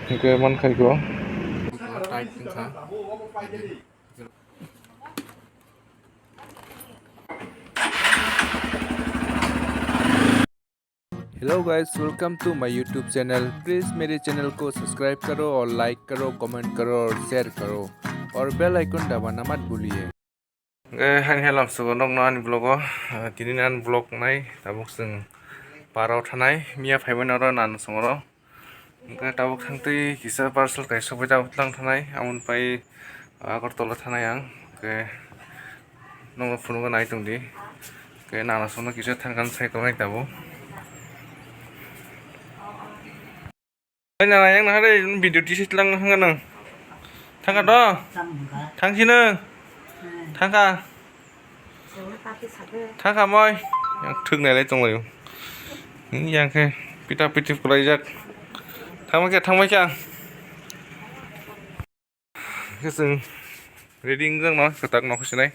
Oke, man kai ko. Hello guys, welcome to my YouTube channel. Please मेरे channel को subscribe करो और like करो, कमेंट करो और शेयर करो और बेल आइकन दबाना मत भूलिए। हाय हेलाम सुबह दं ना ब्लॉगो दिनै आं ब्लॉग नाय दाबुक जों बाराव थानाय मिया फाइबन आरो नान संगरो ओमफ्राय दाबुक थांतै किसा पार्सल काय सबाय दाबुक लां थानाय आमफ्राय आगरतला थानाय आं ओमफ्राय नंगौ फुनुगा नाय दंदि ओमफ्राय नाना संनो किसा थांगान साइकेल नाय दाबु ओइ नाना yang नाहारै भिडिअ टिसिट लां हांगा नों थांगा द थांसिनो थांगा थांगा मय थोगनायलाय दंलायो यांखे पिटा पिटिफ रायजाक थांबाय क्या जों रेडिं जों न सताक नखसिनाय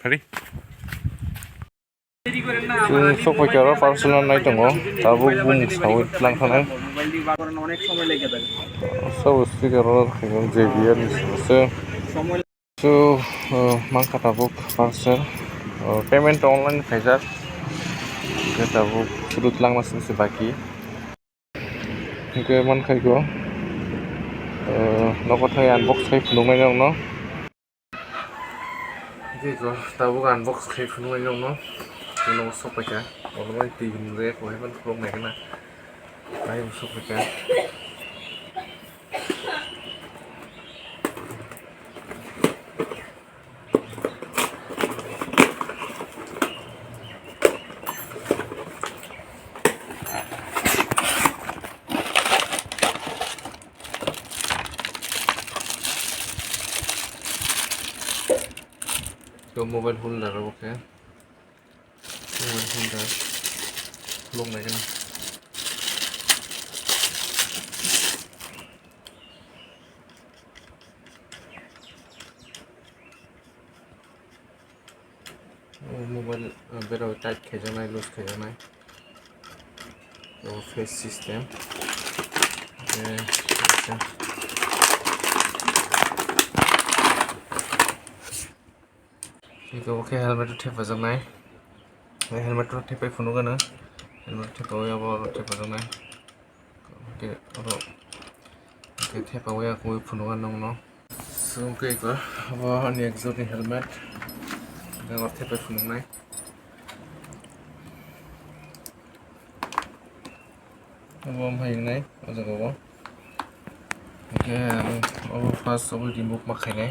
ready जों सफायखार पार्सल नाय दङ दाबो बुं सावै लांखानाय सब sticker खायगोन जेबियार निसो so mangkata parcel payment online fajar kita sudut lang masih sebagi ke man kai ko nokotai unbox kai phunumai dong no ko tabu unbox kai phunumai dong no jono sopaika olomai tigin re ko heban khlom nai kana ai sopaika so mobile holder oke mobile holder khlom nai kana mobile berau tight khajanai loose khajanai face system Iko oke helmet tepa jangnai helmet tepai phunu gano helmet tepa ya bo tepa jangnai oke oro oke tepa ya ko phunu gano no so oke ko abo ani exhaust ni helmet gano tepa phunu nai abo mai nai ojo go oke abo first abo remove makai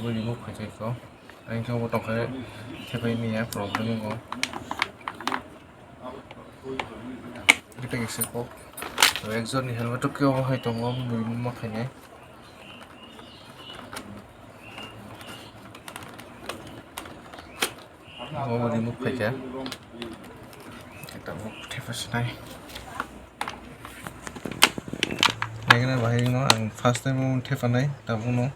abo remove khai ko anh không có tổng cái thế bây giờ problem không đi cái xe có rồi exhaust ni helmet kêu hay tổng ngon người mắc phải này abo remove khai cả kita mau thế này này cái này bahaya nó ang first time mau thế này tabu nó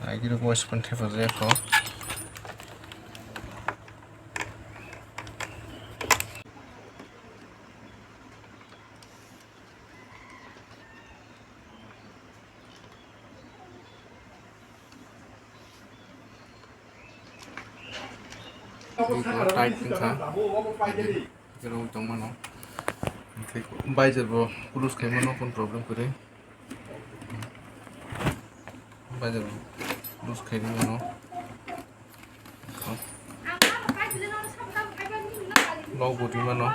ai kira ko sepan thế rồi ko tight ka kira utang mano bay jarbo pulos kay mano kon problem kore bay jarbo pulos kay mano low body mano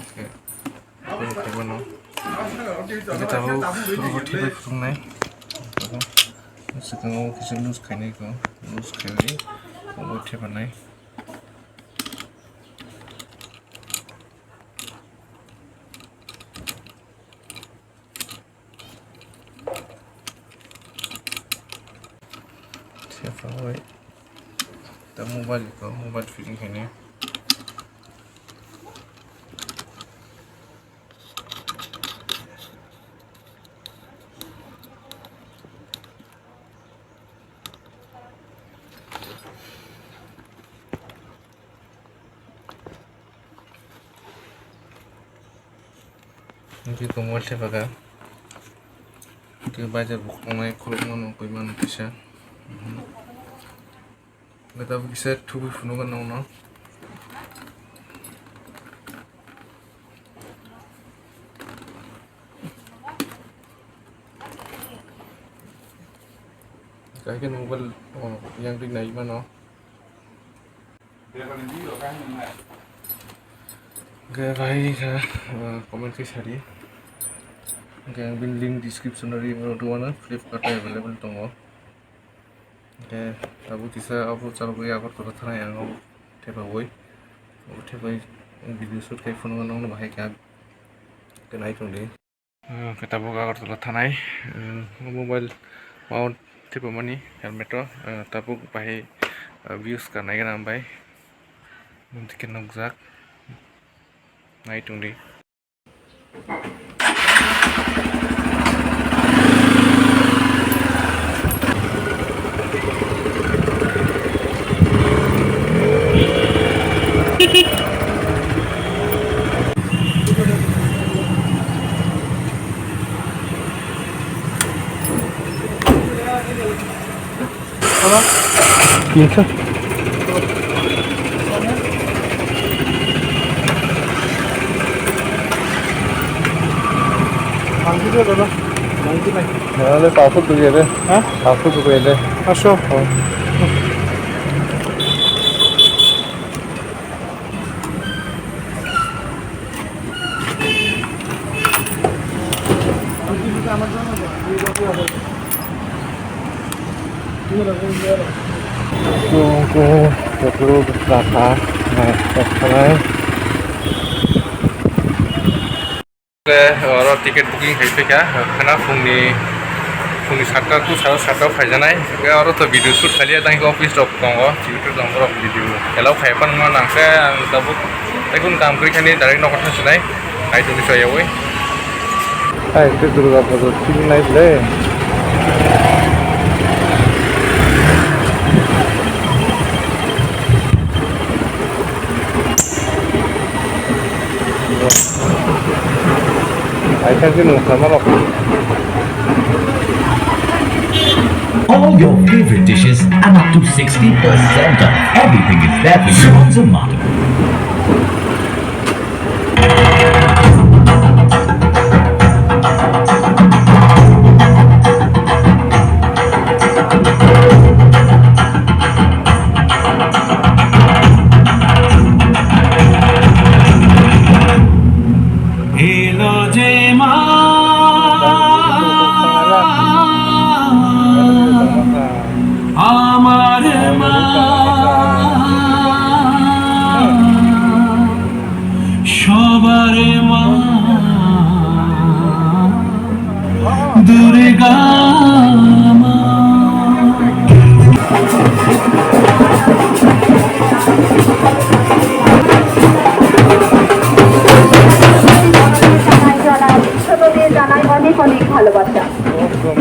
okay pulos kay mano kita tahu roti bay phungnai sekarang kita lose kayaknya ko lose kayaknya roti banai siapa woi kita mobile fitting kayaknya Ini tombol tebaga. Ke bajar bukanai kolokman koiman kisa. Kita bisa tubuh funugan nong. Cái mobile yang ring này mà nó cái vai comment cái sari cái bin link description dari mana Flipkart available tongo cái tabu tisa abu chalo gue agar tuh thana yang abu tepa gue video shoot kayak phone nong bahaya cái này trong đấy cái tabu agar tuh thana mobile mount tipe mani helmet tabu bahaya views ka naik nambai mungkin nongzak naik tung di apa? Biasa. Mangki dulu dah. Mangki nih. Ada pasuk tu je deh. Hah? Pasuk tu je deh. Pasuk. Tunggu perlu berapa naik orang tiket booking hai peka karena fungni sakka tu sakka fajanai ke orang tu video shoot kali ada yang office dok kongo Twitter dong orang video kalau hai pan mana nangke tabuk tekun kam kiri kani direct nokot hasilai hai tu bisa ya woi hai itu dulu apa tu ting naik le All your favorite dishes and up to 60% off. Everything is there for you on Zomato.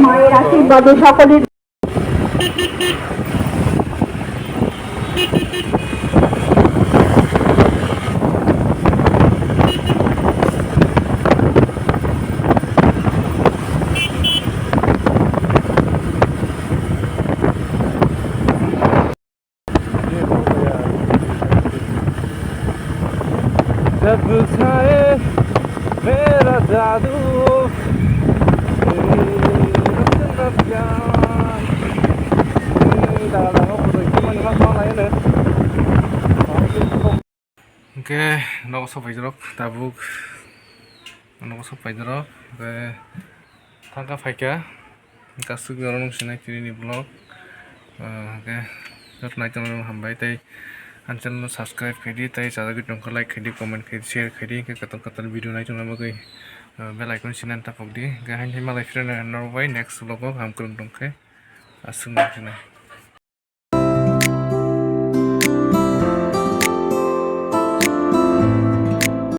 মায়ের আশীর্বাদে সকলের जब छाए मेरा जादू Oke, nong sopai jerok tabuk, nong sopai jerok, tangkap faika, kasih orang sini kiri ni vlog, oke, jod naik channel hambai tay, channel subscribe kiri tay, cara gitu nongkar like kiri, comment kiri, share kiri, ke kata video naik channel bagai, bel icon sini tapok di, hanya malah friend norway next vlog ham kurang dongke, asung naik channel.